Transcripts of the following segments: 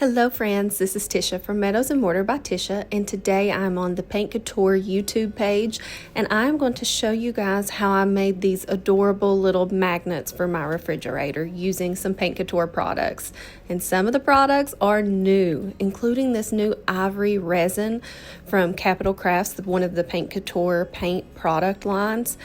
Hello friends, this is Tishia from Meadows and Mortar by Tishia, and today I'm on the Paint Couture YouTube page, and I'm going to show you guys how I made these adorable little magnets for my refrigerator using some Paint Couture products. And some of the products are new, including this new Ivory resin from Capital Crafts, one of the Paint Couture Paint product lines.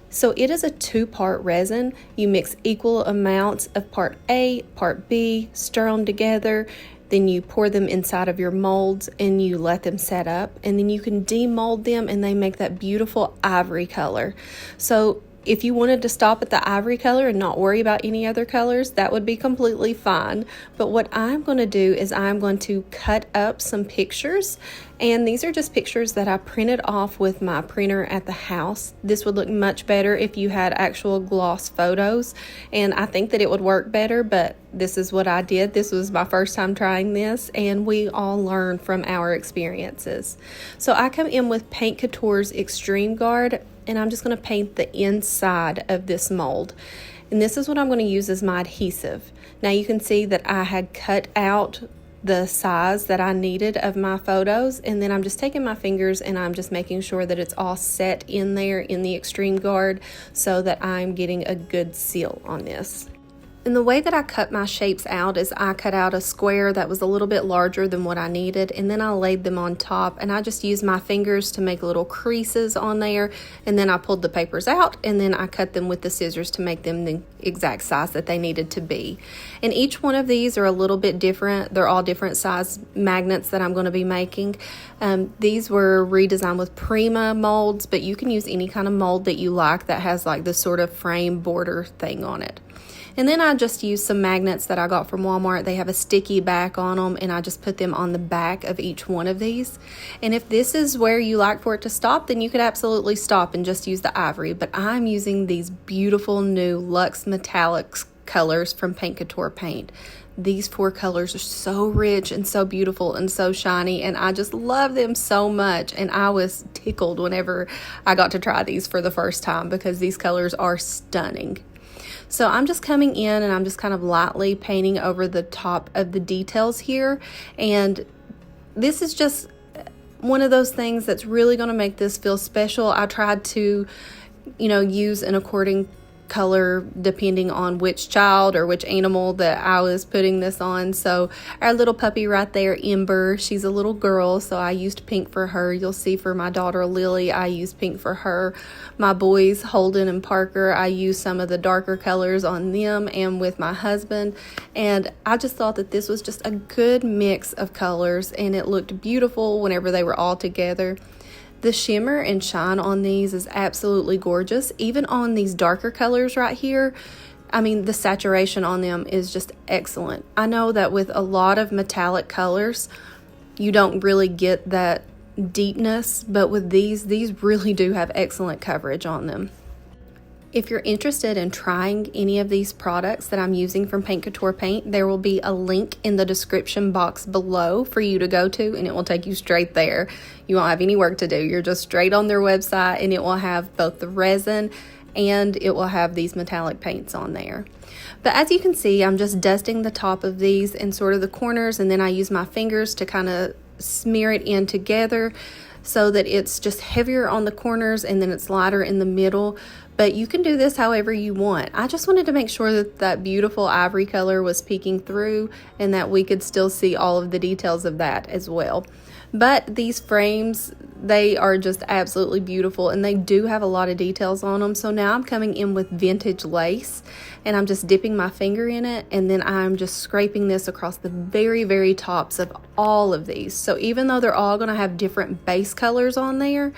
So it is a two-part resin. You mix equal amounts of part A, part B, stir them together, then you pour them inside of your molds and you let them set up, and then you can demold them and they make that beautiful ivory color. So if you wanted to stop at the ivory color and not worry about any other colors, that would be completely fine. But what I'm going to do is I'm going to cut up some pictures, and these are just pictures that I printed off with my printer at the house. This would look much better if you had actual gloss photos, and I think that it would work better, but this is what I did. This was my first time trying this, and we all learn from our experiences. So I come in with Paint Couture's Extreme Guard, and I'm just going to paint the inside of this mold. And this is what I'm going to use as my adhesive. Now you can see that I had cut out the size that I needed of my photos, and then I'm just taking my fingers and I'm just making sure that it's all set in there in the Extreme Guard so that I'm getting a good seal on this. And the way that I cut my shapes out is I cut out a square that was a little bit larger than what I needed, and then I laid them on top, and I just used my fingers to make little creases on there, and then I pulled the papers out, and then I cut them with the scissors to make them the exact size that they needed to be. And each one of these are a little bit different. They're all different size magnets that I'm going to be making. These were redesigned with Prima molds, but you can use any kind of mold that you like that has like this sort of frame border thing on it. And then I just used some magnets that I got from Walmart. They have a sticky back on them, and I just put them on the back of each one of these. And if this is where you like for it to stop, then you could absolutely stop and just use the ivory. But I'm using these beautiful new Lux Metallic colors from Paint Couture Paint. These four colors are so rich and so beautiful and so shiny, and I just love them so much. And I was tickled whenever I got to try these for the first time because these colors are stunning. So I'm just coming in and I'm just kind of lightly painting over the top of the details here. And this is just one of those things that's really going to make this feel special. I tried to, use an according color depending on which child or which animal that I was putting this on. So our little puppy right there, Ember, she's a little girl, so I used pink for her. You'll see for my daughter Lily, I used pink for her. My boys Holden and Parker, I used some of the darker colors on them and with my husband. And I just thought that this was just a good mix of colors, and it looked beautiful whenever they were all together. The shimmer and shine on these is absolutely gorgeous. Even on these darker colors right here, the saturation on them is just excellent. I know that with a lot of metallic colors, you don't really get that deepness, but with these really do have excellent coverage on them. If you're interested in trying any of these products that I'm using from Paint Couture Paint, there will be a link in the description box below for you to go to, and it will take you straight there. You won't have any work to do. You're just straight on their website, and it will have both the resin and it will have these metallic paints on there. But as you can see, I'm just dusting the top of these and sort of the corners, and then I use my fingers to kind of smear it in together so that it's just heavier on the corners and then it's lighter in the middle. But you can do this however you want. I just wanted to make sure that that beautiful ivory color was peeking through and that we could still see all of the details of that as well. But these frames, they are just absolutely beautiful, and they do have a lot of details on them. So now I'm coming in with vintage lace, and I'm just dipping my finger in it, and then I'm just scraping this across the very, very tops of all of these. So even though they're all going to have different base colors on there,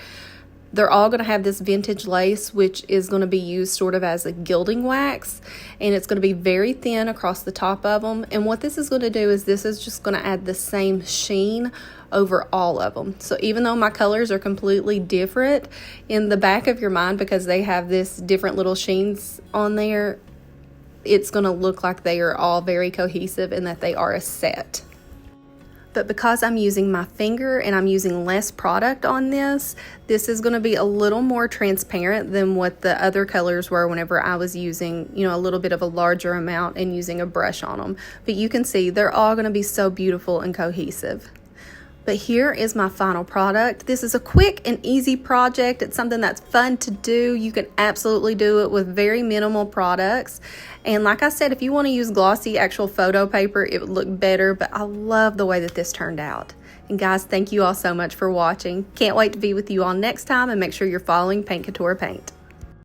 they're all going to have this vintage lace, which is going to be used sort of as a gilding wax, and it's going to be very thin across the top of them. And what this is going to do is this is just going to add the same sheen over all of them. So even though my colors are completely different, in the back of your mind, because they have this different little sheens on there, it's going to look like they are all very cohesive and that they are a set. but because I'm using my finger and I'm using less product on this is going to be a little more transparent than what the other colors were whenever I was using, you know, a little bit of a larger amount and using a brush on them. But you can see they're all going to be so beautiful and cohesive. But here is my final product. This is a quick and easy project. It's something that's fun to do. You can absolutely do it with very minimal products. And like I said, if you want to use glossy actual photo paper, it would look better, but I love the way that this turned out. And guys, thank you all so much for watching. Can't wait to be with you all next time, and make sure you're following Paint Couture Paint.